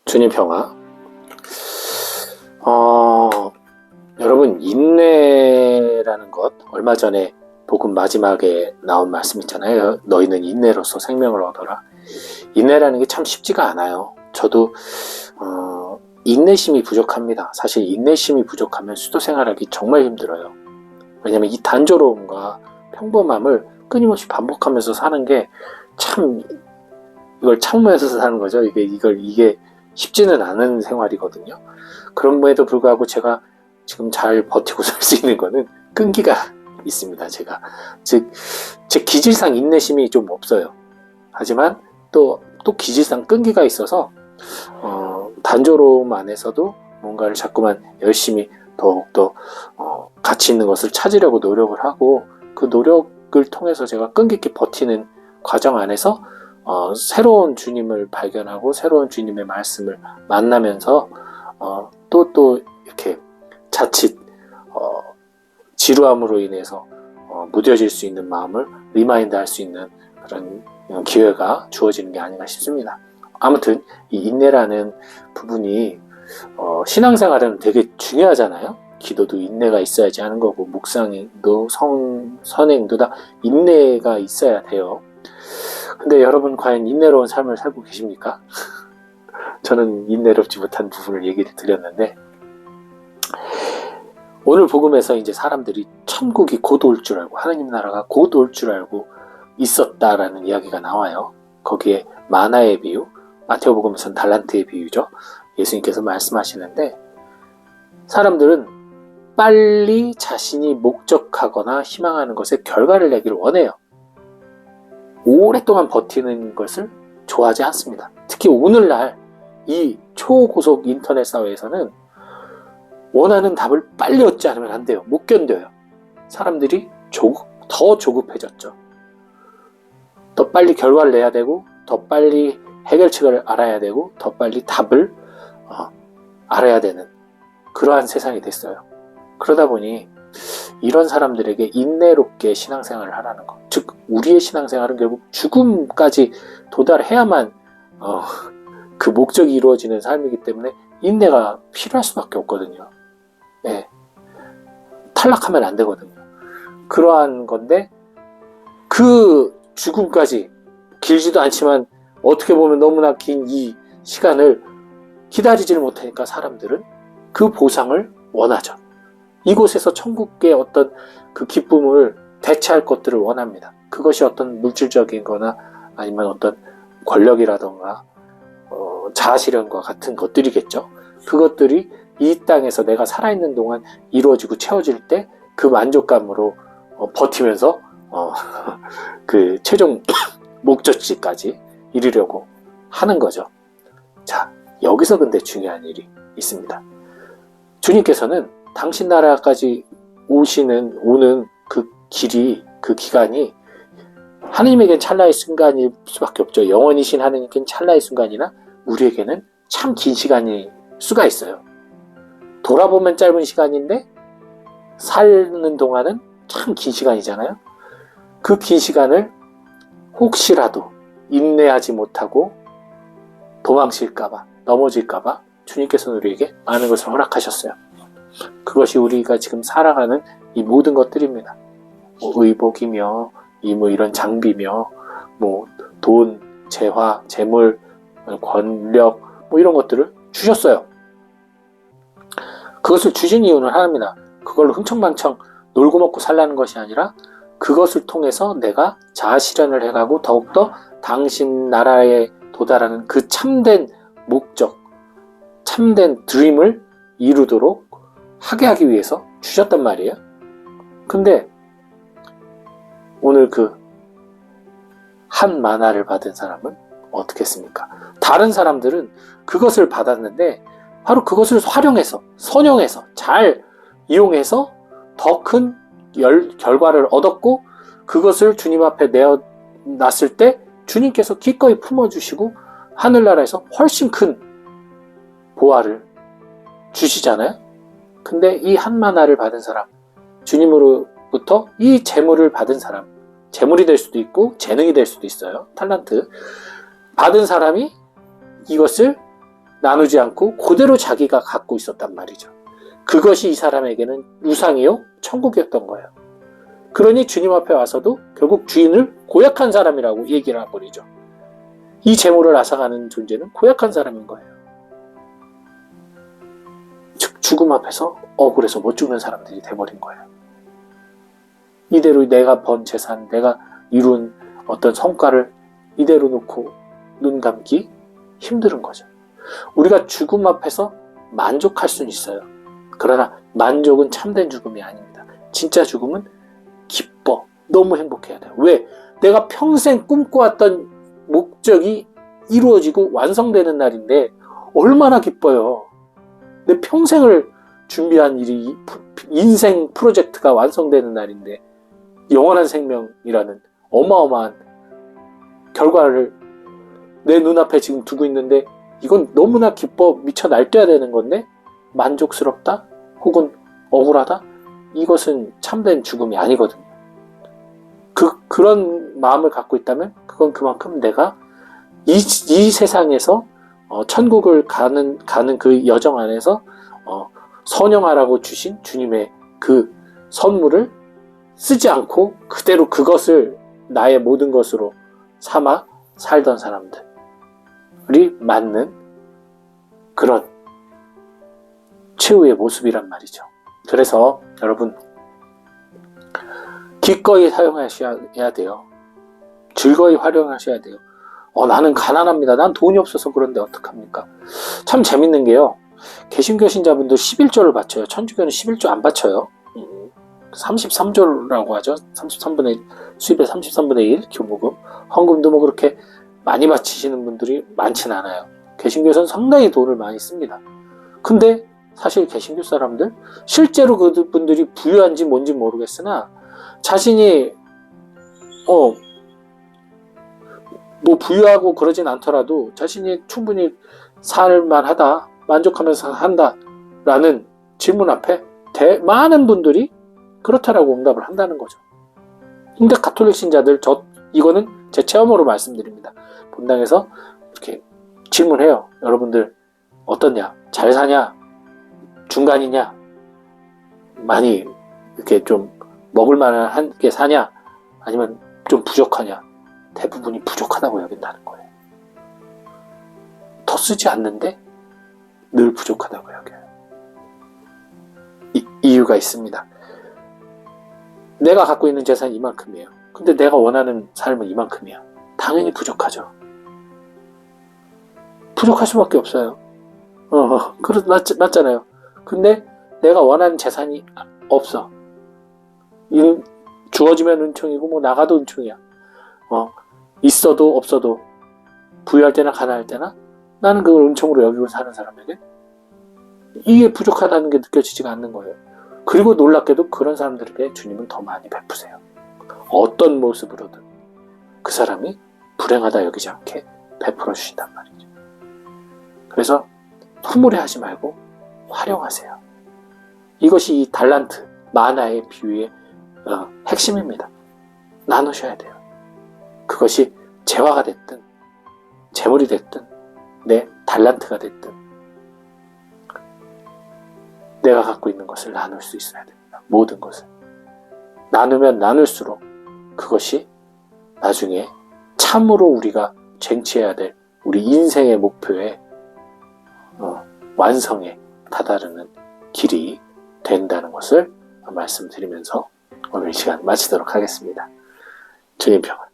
주님 평화. 여러분, 인내라는 것, 얼마 전에 복음 마지막에 나온 말씀 있잖아요. 너희는 인내로서 생명을 얻어라. 인내라는 게 참 쉽지가 않아요. 저도 인내심이 부족합니다. 사실 인내심이 부족하면 수도 생활하기 정말 힘들어요. 왜냐면 이 단조로움과 평범함을 끊임없이 반복하면서 사는 게 참, 이걸 참으면서 사는 거죠. 이게 쉽지는 않은 생활이거든요. 그럼에도 불구하고 제가 지금 잘 버티고 살 수 있는 거는 끈기가 있습니다. 제가 즉 제 기질상 인내심이 좀 없어요. 하지만 또 기질상 끈기가 있어서 단조로움 안에서도 뭔가를 자꾸만 열심히 더욱더 가치 있는 것을 찾으려고 노력을 하고, 그 노력을 통해서 제가 끈기 있게 버티는 과정 안에서 새로운 주님을 발견하고 새로운 주님의 말씀을 만나면서 또 이렇게 자칫 지루함으로 인해서 무뎌질 수 있는 마음을 리마인드 할 수 있는 그런 기회가 주어지는 게 아닌가 싶습니다. 아무튼 이 인내라는 부분이 신앙생활은 되게 중요하잖아요. 기도도 인내가 있어야지 하는 거고, 묵상도 선행도 다 인내가 있어야 돼요. 근데 여러분, 과연 인내로운 삶을 살고 계십니까? 저는 인내롭지 못한 부분을 얘기를 드렸는데, 오늘 복음에서 이제 사람들이 천국이 곧 올 줄 알고, 하느님 나라가 곧 올 줄 알고 있었다라는 이야기가 나와요. 거기에 마나의 비유, 마태복음에서는 달란트의 비유죠. 예수님께서 말씀하시는데, 사람들은 빨리 자신이 목적하거나 희망하는 것에 결과를 내기를 원해요. 오랫동안 버티는 것을 좋아하지 않습니다. 특히 오늘날 이 초고속 인터넷 사회에서는 원하는 답을 빨리 얻지 않으면 안 돼요. 못 견뎌요. 사람들이 더 조급해졌죠. 더 빨리 결과를 내야 되고, 더 빨리 해결책을 알아야 되고, 더 빨리 답을 알아야 되는 그러한 세상이 됐어요. 그러다 보니 이런 사람들에게 인내롭게 신앙생활을 하라는 것, 즉 우리의 신앙생활은 결국 죽음까지 도달해야만 그 목적이 이루어지는 삶이기 때문에 인내가 필요할 수밖에 없거든요. 예. 탈락하면 안 되거든요. 그러한 건데, 그 죽음까지 길지도 않지만 어떻게 보면 너무나 긴 이 시간을 기다리지를 못하니까 사람들은 그 보상을 원하죠. 이곳에서 천국의 어떤 그 기쁨을 대체할 것들을 원합니다. 그것이 어떤 물질적인 거나 아니면 어떤 권력이라던가 자아실현과 같은 것들이겠죠. 그것들이 이 땅에서 내가 살아있는 동안 이루어지고 채워질 때 그 만족감으로 버티면서 그 최종 목적지까지 이르려고 하는 거죠. 자, 여기서 근데 중요한 일이 있습니다. 주님께서는 당신 나라까지 오는 그 길이, 그 기간이 하느님에겐 찰나의 순간일 수밖에 없죠. 영원이신 하느님께는 찰나의 순간이나 우리에게는 참 긴 시간일 수가 있어요. 돌아보면 짧은 시간인데 사는 동안은 참 긴 시간이잖아요. 그 긴 시간을 혹시라도 인내하지 못하고 도망칠까봐, 넘어질까봐 주님께서는 우리에게 많은 것을 허락하셨어요. 그것이 우리가 지금 살아가는 이 모든 것들입니다. 의복이며 이런 장비며 돈, 재화, 재물, 권력 이런 것들을 주셨어요. 그것을 주신 이유는 하나입니다. 그걸로 흥청망청 놀고 먹고 살라는 것이 아니라 그것을 통해서 내가 자아실현을 해가고 더욱더 당신 나라에 도달하는 그 참된 목적, 참된 드림을 이루도록 하게 하기 위해서 주셨단 말이에요. 근데 오늘 그 한 마나를 받은 사람은 어떻게 했습니까? 다른 사람들은 그것을 받았는데 바로 그것을 활용해서, 선용해서, 잘 이용해서 더 큰 결과를 얻었고, 그것을 주님 앞에 내어놨을 때 주님께서 기꺼이 품어주시고 하늘나라에서 훨씬 큰 보화를 주시잖아요. 근데 이 한 마나를 받은 사람, 주님으로부터 이 재물을 받은 사람, 재물이 될 수도 있고 재능이 될 수도 있어요. 탤런트 받은 사람이 이것을 나누지 않고 그대로 자기가 갖고 있었단 말이죠. 그것이 이 사람에게는 우상이요 천국이었던 거예요. 그러니 주님 앞에 와서도 결국 주인을 고약한 사람이라고 얘기를 해버리죠. 이 재물을 앗아가는 존재는 고약한 사람인 거예요. 즉 죽음 앞에서 억울해서 못 죽는 사람들이 돼버린 거예요. 이대로 내가 번 재산, 내가 이룬 어떤 성과를 이대로 놓고 눈 감기 힘든 거죠. 우리가 죽음 앞에서 만족할 수는 있어요. 그러나 만족은 참된 죽음이 아닙니다. 진짜 죽음은 기뻐. 너무 행복해야 돼요. 왜? 내가 평생 꿈꿔왔던 목적이 이루어지고 완성되는 날인데 얼마나 기뻐요. 내 평생을 준비한 일이 인생 프로젝트가 완성되는 날인데 영원한 생명이라는 어마어마한 결과를 내 눈앞에 지금 두고 있는데 이건 너무나 기뻐 미쳐 날뛰어야 되는 건데 만족스럽다? 혹은 억울하다? 이것은 참된 죽음이 아니거든요. 그런 마음을 갖고 있다면 그건 그만큼 내가 이 세상에서 천국을 가는 그 여정 안에서 선영하라고 주신 주님의 그 선물을 쓰지 않고 그대로 그것을 나의 모든 것으로 삼아 살던 사람들이 맞는 그런 최후의 모습이란 말이죠. 그래서 여러분 기꺼이 사용하셔야 돼요. 즐거이 활용하셔야 돼요. 나는 가난합니다. 난 돈이 없어서 그런데 어떡합니까? 참 재밌는 게요. 개신교 신자분들 11조를 바쳐요. 천주교는 11조 안 바쳐요. 33조라고 하죠. 33분의 수입의 33분의 1 교무금. 헌금도 뭐 그렇게 많이 바치시는 분들이 많진 않아요. 개신교에서는 상당히 돈을 많이 씁니다. 근데 사실 개신교 사람들 실제로 그분들이 부유한지 뭔지 모르겠으나 자신이 뭐 부유하고 그러진 않더라도 자신이 충분히 살만하다, 만족하면서 한다 라는 질문 앞에 많은 분들이 그렇다라고 응답을 한다는 거죠. 근데 가톨릭 신자들 이거는 제 체험으로 말씀드립니다. 본당에서 이렇게 질문해요. 여러분들 어떻냐? 잘 사냐? 중간이냐? 많이 이렇게 좀 먹을 만한 게 사냐? 아니면 좀 부족하냐? 대부분이 부족하다고 여긴다는 거예요. 더 쓰지 않는데 늘 부족하다고 여겨요. 이유가 있습니다. 내가 갖고 있는 재산이 이만큼이에요. 근데 내가 원하는 삶은 이만큼이야. 당연히 부족하죠. 부족할 수밖에 없어요. 맞잖아요. 근데 내가 원하는 재산이 없어. 주어지면 은총이고 뭐 나가도 은총이야. 있어도 없어도 부유할 때나 가난할 때나 나는 그걸 은총으로 여기고 사는 사람에게 이게 부족하다는 게 느껴지지가 않는 거예요. 그리고 놀랍게도 그런 사람들에게 주님은 더 많이 베푸세요. 어떤 모습으로든 그 사람이 불행하다 여기지 않게 베풀어 주신단 말이죠. 그래서 허무해하지 말고 활용하세요. 이것이 이 달란트, 만화의 비유의 핵심입니다. 나누셔야 돼요. 그것이 재화가 됐든 재물이 됐든 내 달란트가 됐든 내가 갖고 있는 것을 나눌 수 있어야 됩니다. 모든 것을. 나누면 나눌수록 그것이 나중에 참으로 우리가 쟁취해야 될 우리 인생의 목표에 완성에 다다르는 길이 된다는 것을 말씀드리면서 오늘 이 시간 마치도록 하겠습니다. 주님 평안.